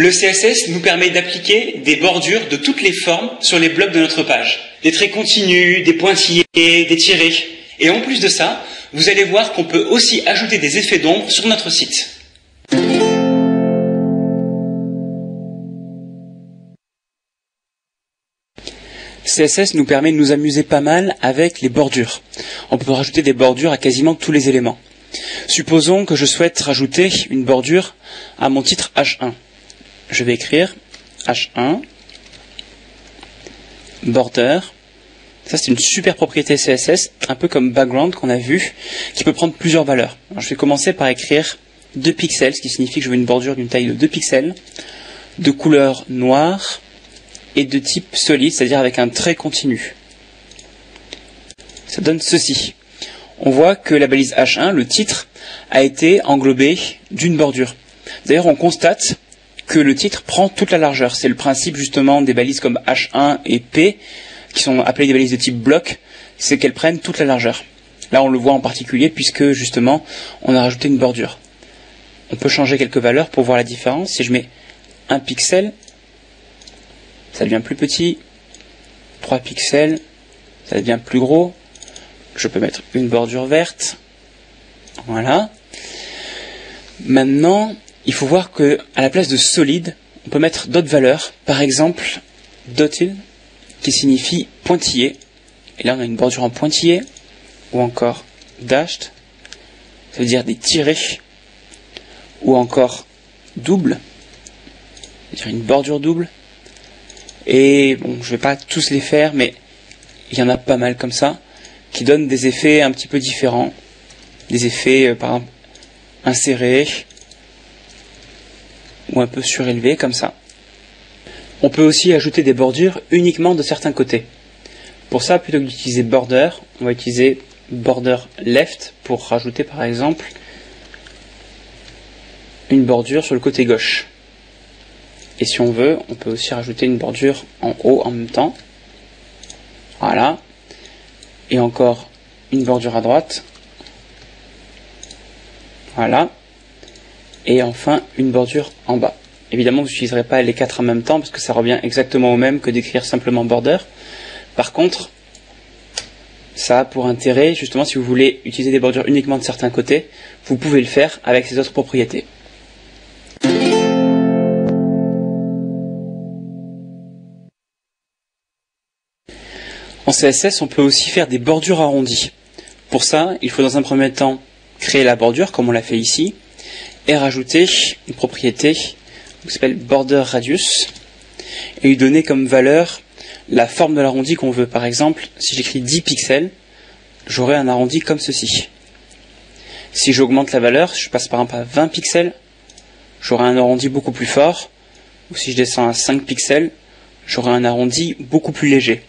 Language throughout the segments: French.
Le CSS nous permet d'appliquer des bordures de toutes les formes sur les blocs de notre page. Des traits continus, des pointillés, des tirés. Et en plus de ça, vous allez voir qu'on peut aussi ajouter des effets d'ombre sur notre site. CSS nous permet de nous amuser pas mal avec les bordures. On peut rajouter des bordures à quasiment tous les éléments. Supposons que je souhaite rajouter une bordure à mon titre H1. Je vais écrire H1 border. Ça, c'est une super propriété CSS, un peu comme background qu'on a vu, qui peut prendre plusieurs valeurs. Alors, je vais commencer par écrire 2 pixels, ce qui signifie que je veux une bordure d'une taille de 2 pixels, de couleur noire et de type solide, c'est-à-dire avec un trait continu. Ça donne ceci. On voit que la balise H1, le titre, a été englobé d'une bordure. D'ailleurs, on constate que le titre prend toute la largeur. C'est le principe justement des balises comme H1 et P, qui sont appelées des balises de type bloc, c'est qu'elles prennent toute la largeur. Là, on le voit en particulier puisque justement, on a rajouté une bordure. On peut changer quelques valeurs pour voir la différence. Si je mets 1 pixel, ça devient plus petit. 3 pixels, ça devient plus gros. Je peux mettre une bordure verte. Voilà. Maintenant, il faut voir que à la place de solide, on peut mettre d'autres valeurs. Par exemple, dotted, qui signifie pointillé. Et là, on a une bordure en pointillé. Ou encore dashed, ça veut dire des tirés. Ou encore double, c'est-à-dire une bordure double. Et bon, je vais pas tous les faire, mais il y en a pas mal comme ça, qui donnent des effets un petit peu différents. Des effets, par exemple, insérés, ou un peu surélevés, comme ça. On peut aussi ajouter des bordures uniquement de certains côtés. Pour ça, plutôt que d'utiliser border, on va utiliser border left pour rajouter, par exemple, une bordure sur le côté gauche. Et si on veut, on peut aussi rajouter une bordure en haut en même temps. Voilà. Et encore une bordure à droite. Voilà. Et enfin, une bordure en bas. Évidemment, vous n'utiliserez pas les 4 en même temps, parce que ça revient exactement au même que d'écrire simplement border. Par contre, ça a pour intérêt, justement, si vous voulez utiliser des bordures uniquement de certains côtés, vous pouvez le faire avec ces autres propriétés. En CSS, on peut aussi faire des bordures arrondies. Pour ça, il faut dans un premier temps créer la bordure, comme on l'a fait ici, et rajouter une propriété qui s'appelle border radius, et lui donner comme valeur la forme de l'arrondi qu'on veut. Par exemple, si j'écris 10 pixels, j'aurai un arrondi comme ceci. Si j'augmente la valeur, je passe par exemple à 20 pixels, j'aurai un arrondi beaucoup plus fort, ou si je descends à 5 pixels, j'aurai un arrondi beaucoup plus léger.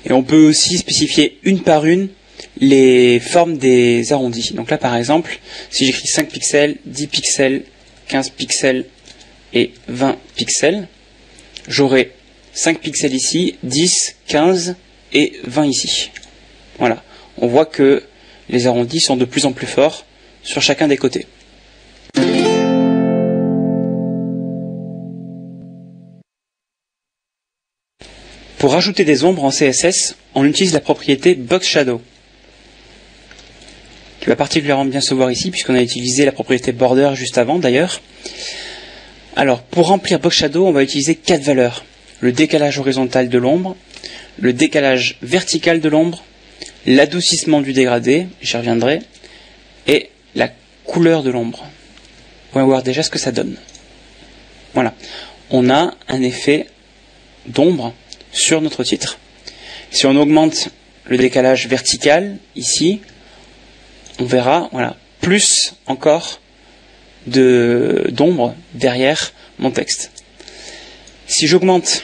Et on peut aussi spécifier une par une les formes des arrondis. Donc là, par exemple, si j'écris 5 pixels, 10 pixels, 15 pixels et 20 pixels, j'aurai 5 pixels ici, 10, 15 et 20 ici. Voilà. On voit que les arrondis sont de plus en plus forts sur chacun des côtés. Pour ajouter des ombres en CSS, on utilise la propriété Box Shadow, qui va particulièrement bien se voir ici, puisqu'on a utilisé la propriété Border juste avant d'ailleurs. Alors, pour remplir Box Shadow, on va utiliser 4 valeurs. Le décalage horizontal de l'ombre, le décalage vertical de l'ombre, l'adoucissement du dégradé, j'y reviendrai, et la couleur de l'ombre. On va voir déjà ce que ça donne. Voilà. On a un effet d'ombre sur notre titre. Si on augmente le décalage vertical, ici, on verra, voilà, plus encore d'ombre derrière mon texte. Si j'augmente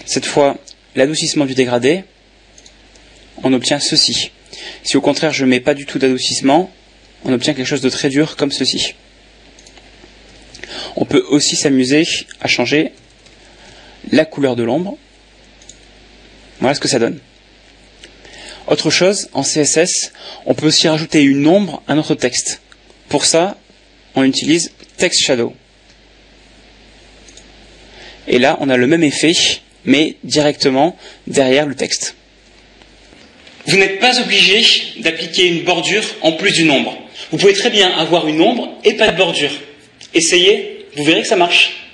cette fois l'adoucissement du dégradé, on obtient ceci. Si au contraire je ne mets pas du tout d'adoucissement, on obtient quelque chose de très dur comme ceci. On peut aussi s'amuser à changer la couleur de l'ombre. Voilà ce que ça donne. Autre chose, en CSS, on peut aussi rajouter une ombre à notre texte. Pour ça, on utilise Text Shadow. Et là, on a le même effet, mais directement derrière le texte. Vous n'êtes pas obligé d'appliquer une bordure en plus d'une ombre. Vous pouvez très bien avoir une ombre et pas de bordure. Essayez, vous verrez que ça marche.